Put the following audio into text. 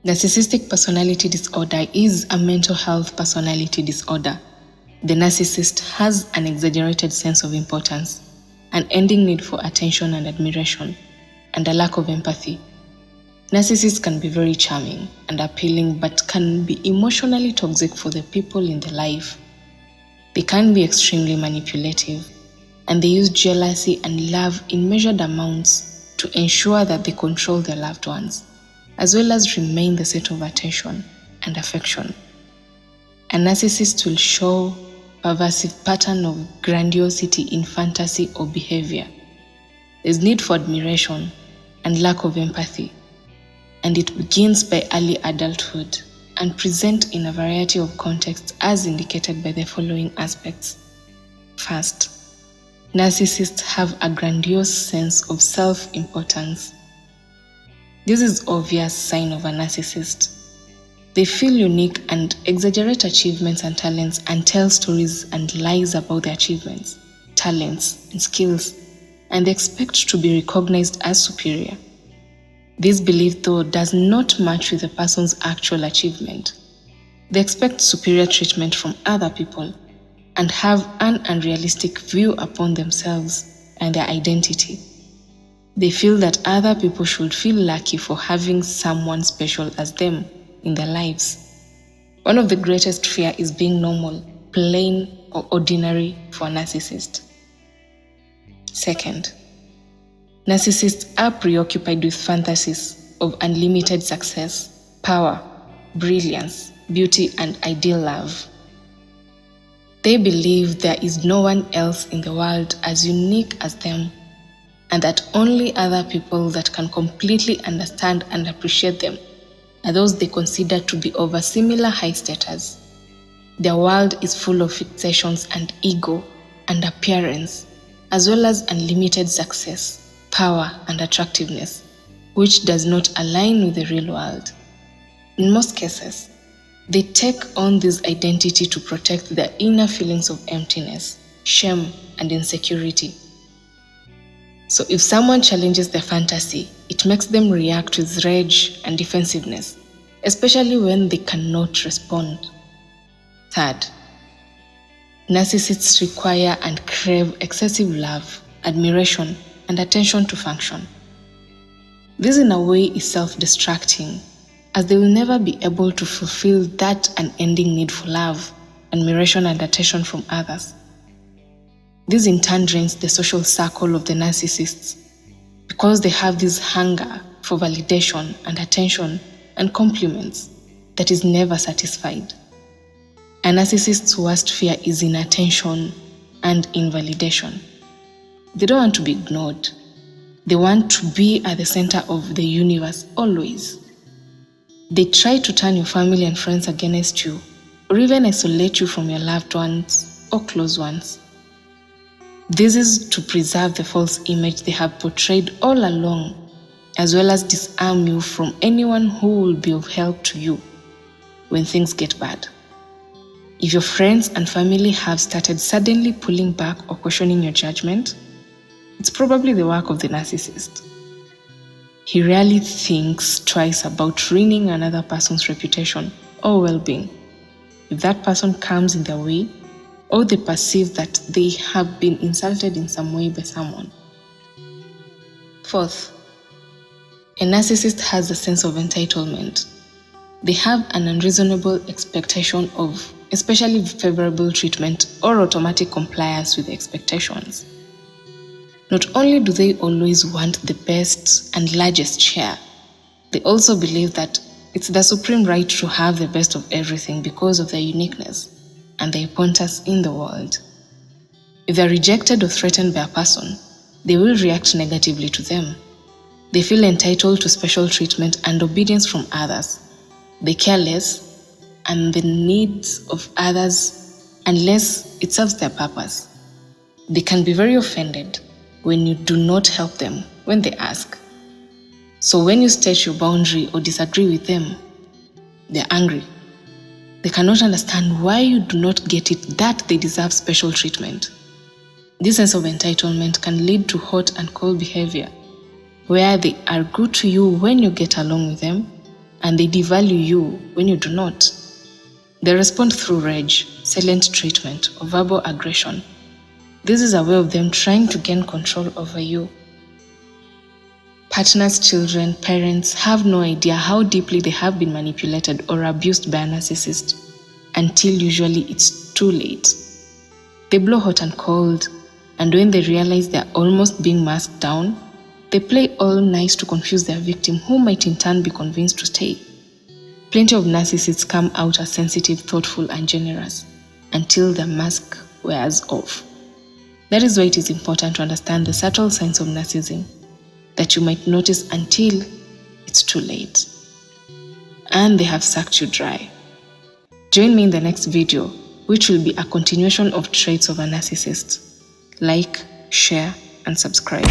Narcissistic personality disorder is a mental health personality disorder. The narcissist has an exaggerated sense of importance, an ending need for attention and admiration, and a lack of empathy. Narcissists can be very charming and appealing, but can be emotionally toxic for the people in their life. They can be extremely manipulative, and they use jealousy and love in measured amounts to ensure that they control their loved ones, as well as remain the center of attention and affection. A narcissist will show pervasive pattern of grandiosity in fantasy or behavior. There's need for admiration and lack of empathy, and it begins by early adulthood and present in a variety of contexts as indicated by the following aspects. First, narcissists have a grandiose sense of self-importance. This is obvious sign of a narcissist. They feel unique and exaggerate achievements and talents and tell stories and lies about their achievements, talents, and skills, and they expect to be recognized as superior. This belief, though, does not match with the person's actual achievement. They expect superior treatment from other people and have an unrealistic view upon themselves and their identity. They feel that other people should feel lucky for having someone special as them in their lives. One of the greatest fears is being normal, plain, or ordinary for a narcissist. Second, narcissists are preoccupied with fantasies of unlimited success, power, brilliance, beauty, and ideal love. They believe there is no one else in the world as unique as them, and that only other people that can completely understand and appreciate them are those they consider to be of a similar high status. Their world is full of fixations and ego and appearance, as well as unlimited success, power, and attractiveness, which does not align with the real world. In most cases, they take on this identity to protect their inner feelings of emptiness, shame, and insecurity. So if someone challenges their fantasy, it makes them react with rage and defensiveness, especially when they cannot respond. Third, narcissists require and crave excessive love, admiration, and attention to function. This in a way is self-destructing, as they will never be able to fulfill that unending need for love, admiration, and attention from others. This in turn drains the social circle of the narcissists because they have this hunger for validation and attention and compliments that is never satisfied. A narcissist's worst fear is in attention and in validation. They don't want to be ignored. They want to be at the center of the universe always. They try to turn your family and friends against you, or even isolate you from your loved ones or close ones. This is to preserve the false image they have portrayed all along, as well as disarm you from anyone who will be of help to you when things get bad. If your friends and family have started suddenly pulling back or questioning your judgment, it's probably the work of the narcissist. He rarely thinks twice about ruining another person's reputation or well-being. If that person comes in their way, or they perceive that they have been insulted in some way by someone. Fourth, a narcissist has a sense of entitlement. They have an unreasonable expectation of especially favorable treatment or automatic compliance with expectations. Not only do they always want the best and largest share, they also believe that it's their supreme right to have the best of everything because of their uniqueness and their importance in the world. If they are rejected or threatened by a person, they will react negatively to them. They feel entitled to special treatment and obedience from others. They care less and the needs of others unless it serves their purpose. They can be very offended when you do not help them when they ask. So when you state your boundary or disagree with them, they're angry. They cannot understand why you do not get it that they deserve special treatment. This sense of entitlement can lead to hot and cold behavior, where they are good to you when you get along with them and they devalue you when you do not. They respond through rage, silent treatment, or verbal aggression. This is a way of them trying to gain control over you. Partners, children, parents have no idea how deeply they have been manipulated or abused by a narcissist until usually it's too late. They blow hot and cold, and when they realize they're almost being masked down, they play all nice to confuse their victim, who might in turn be convinced to stay. Plenty of narcissists come out as sensitive, thoughtful, and generous until the mask wears off. That is why it is important to understand the subtle signs of narcissism that you might notice until it's too late and they have sucked you dry. Join me in the next video, which will be a continuation of traits of a narcissist. Like, share, and subscribe.